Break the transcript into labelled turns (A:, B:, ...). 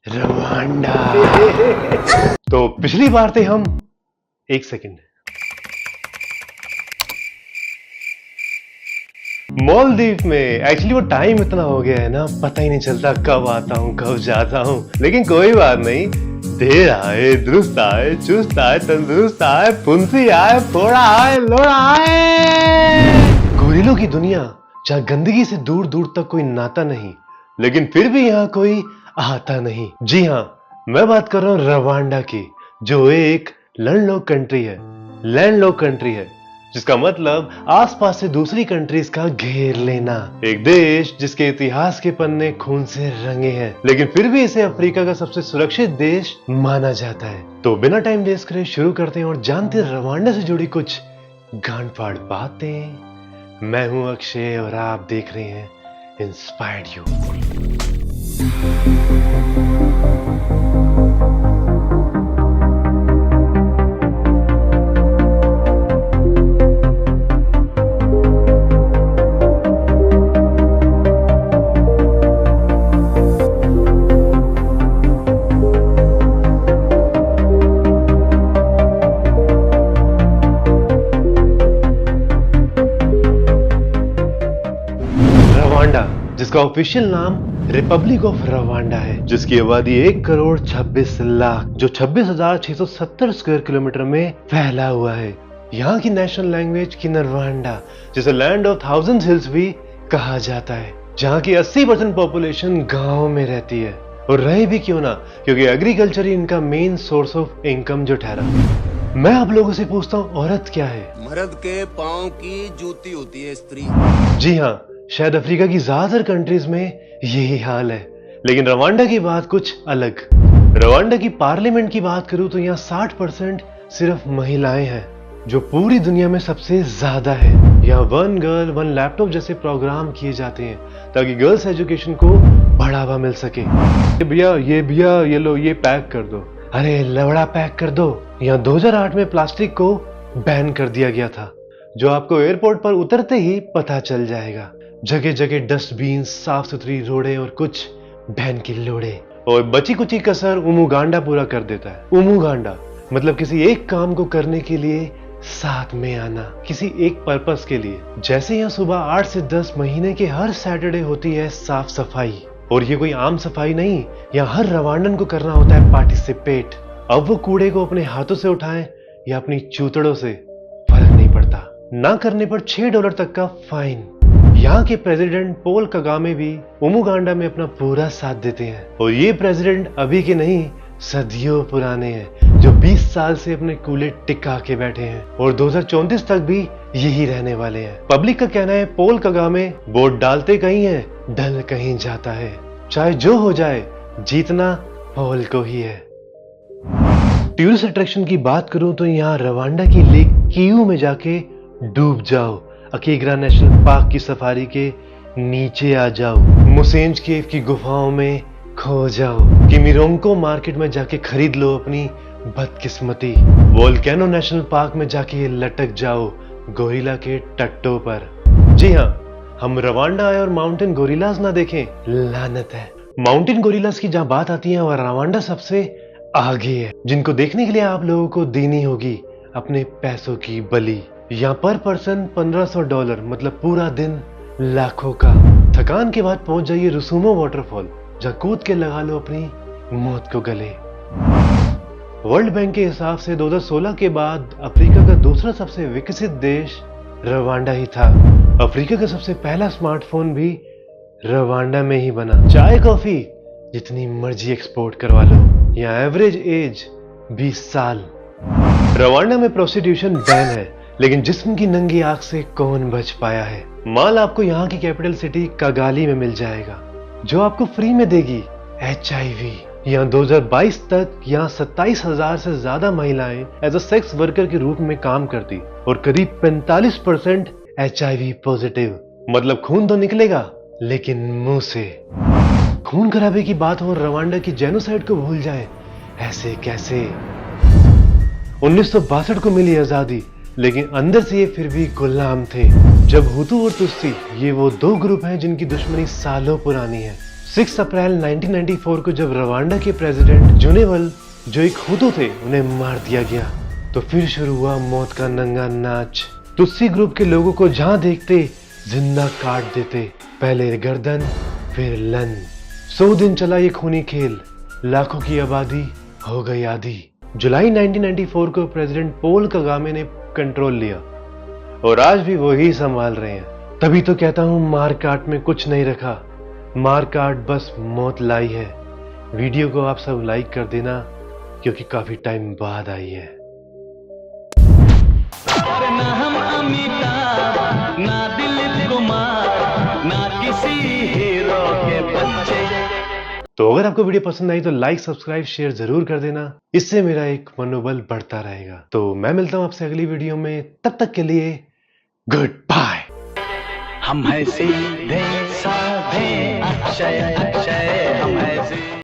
A: Rwanda. तो पिछली बार थे हम, एक सेकंड, मालदीव में। एक्चुअली वो टाइम इतना हो गया है ना, पता ही नहीं चलता कब आता हूँ कब जाता हूँ, लेकिन कोई बात नहीं। देर आए दुरुस्त आए, चुस्त आए तंदुरुस्त आए, फुंसी आए फोड़ा आए लोड़ा आए। गोरिलों की दुनिया जहाँ गंदगी से दूर दूर तक कोई नाता नहीं, लेकिन फिर भी यहाँ कोई आता नहीं। जी हाँ, मैं बात कर रहा हूँ रवांडा की, जो एक लैंडलॉक कंट्री है, जिसका मतलब आसपास से दूसरी कंट्रीज का घेर लेना। एक देश जिसके इतिहास के पन्ने खून से रंगे हैं, लेकिन फिर भी इसे अफ्रीका का सबसे सुरक्षित देश माना जाता है। तो बिना टाइम वेस्ट करे शुरू करते हैं और जानते हैं रवांडा से जुड़ी कुछ गांड फाड़ बातें। मैं हूं अक्षय और आप देख रहे हैं इंस्पायर्ड यू। रवांडा, जिसका ऑफिशियल नाम रिपब्लिक ऑफ रवांडा है, जिसकी आबादी 1,26,00,000 जो 26,670 स्क्वायर किलोमीटर में फैला हुआ है। यहाँ की नेशनल लैंग्वेज किन्नरवांडा, जिसे लैंड ऑफ थाउजेंड हिल्स भी कहा जाता है, जहाँ की 80% पॉपुलेशन गाँव में रहती है। और रहे भी क्यों ना, क्योंकि एग्रीकल्चर ही इनका मेन सोर्स ऑफ इनकम जो ठहरा। मैं आप लोगों से पूछता हूँ, औरत क्या है?
B: मर्द के पाँव की जूती होती है स्त्री।
A: जी हाँ, शायद अफ्रीका की ज्यादातर कंट्रीज में यही हाल है, लेकिन रवांडा की बात कुछ अलग। रवांडा की पार्लियामेंट की बात करूं तो यहाँ 60% सिर्फ महिलाएं हैं, जो पूरी दुनिया में सबसे ज्यादा है। यहाँ 1 गर्ल 1 लैपटॉप जैसे प्रोग्राम किए जाते हैं ताकि गर्ल्स एजुकेशन को बढ़ावा मिल सके। भैया ये लो, ये पैक कर दो। अरे लवड़ा पैक कर दो। यहाँ 2008 में प्लास्टिक को बैन कर दिया गया था, जो आपको एयरपोर्ट पर उतरते ही पता चल जाएगा। जगह जगह डस्टबिन, साफ सुथरी रोडें और कुछ बैन की लोड़े, और बची कुची कसर उमुगांडा पूरा कर देता है। उमुगांडा मतलब किसी एक काम को करने के लिए साथ में आना, किसी एक पर्पस के लिए। जैसे यहाँ सुबह 8 से 10 महीने के हर सैटरडे होती है साफ सफाई, और ये कोई आम सफाई नहीं, यहाँ हर रवांडन को करना होता है पार्टिसिपेट। अब वो कूड़े को अपने हाथों से उठाएं या अपनी चूतड़ों से, फर्क नहीं पड़ता। ना करने पर $6 तक का फाइन। यहाँ के प्रेसिडेंट पॉल कगामे भी उमुगांडा में अपना पूरा साथ देते हैं, और ये प्रेसिडेंट अभी के नहीं, सदियों पुराने हैं, जो 20 साल से अपने कूले टिका के बैठे हैं और 2034 तक भी यही रहने वाले हैं। पब्लिक का कहना है पॉल कगामे वोट डालते कहीं है, डल कहीं जाता है। चाहे जो हो जाए, जीतना पॉल को ही है। टूरिस्ट अट्रैक्शन की बात करूं तो यहाँ रवांडा की लेक कियू में जाके डूब जाओ, अकीग्रा नेशनल पार्क की सफारी के नीचे आ जाओ, मुसेंज केव की गुफाओं में खो जाओ, किमिरोंको मार्केट में जाके खरीद लो अपनी बदकिस्मती, वोल्केनो नेशनल पार्क में जाके लटक जाओ गोरिल्ला के टट्टों पर। जी हाँ, हम रवांडा आए और माउंटेन गोरिल्लास ना देखें, लानत है। माउंटेन गोरिल्लास की जहाँ बात आती है और रवांडा सबसे आगे है, जिनको देखने के लिए आप लोगों को देनी होगी अपने पैसों की बलि। यहाँ पर पर्सन $1500 मतलब पूरा दिन लाखों का। थकान के बाद पहुंच जाइए रुसुमो वाटरफॉल, जहाँ कूद के लगा लो अपनी मौत को गले। वर्ल्ड बैंक के हिसाब से 2016 के बाद अफ्रीका का दूसरा सबसे विकसित देश रवांडा ही था। अफ्रीका का सबसे पहला स्मार्टफोन भी रवांडा में ही बना। चाय कॉफी जितनी मर्जी एक्सपोर्ट करवा लो, यहाँ एवरेज एज 20 साल। रवांडा में प्रोस्टिट्यूशन बैन है, लेकिन जिस्म की नंगी आंख से कौन बच पाया है। माल आपको यहाँ की कैपिटल सिटी कगाली में मिल जाएगा, जो आपको फ्री में देगी HIV। यहाँ 2022 तक यहाँ 27,000 से ज्यादा महिलाएं एज अ सेक्स वर्कर के रूप में काम करती, और करीब 45% HIV पॉजिटिव। मतलब खून तो निकलेगा, लेकिन मुंह से। खून खराबे की बात हो, रवांडा की जेनोसाइड को भूल जाए, ऐसे कैसे। 1962 को मिली आजादी, लेकिन अंदर से ये फिर भी गुलाम थे। जब हुतू और तुत्सी, ये वो दो ग्रुप हैं जिनकी दुश्मनी सालों पुरानी है। 6 अप्रैल 1994 को जब रवांडा के प्रेसिडेंट जुनेवल जो एक हुतू थे उन्हें मार दिया गया तो फिर शुरू हुआ मौत का नंगा नाच। तुत्सी ग्रुप के लोगों को जहां देखते जिंदा काट देते, पहले गर्दन फिर लन। 100 दिन चला ये खूनी खेल, लाखों की आबादी हो गई आधी। जुलाई 1994 को प्रेसिडेंट पॉल कगामे ने कंट्रोल लिया और आज भी वही संभाल रहे हैं। तभी तो कहता हूं मार काट में कुछ नहीं रखा, मार काट बस मौत लाई है। वीडियो को आप सब लाइक कर देना क्योंकि काफी टाइम बाद आई है।
C: ना हम अमिताभ, ना दिलीप कुमार, ना किसी हीरो के बच्चे।
A: तो अगर आपको वीडियो पसंद आई तो लाइक सब्सक्राइब शेयर जरूर कर देना, इससे मेरा एक मनोबल बढ़ता रहेगा। तो मैं मिलता हूं आपसे अगली वीडियो में, तब तक के लिए गुड बाय।
C: हम हैं सीधे साधे अक्षय अक्षय, हम हैं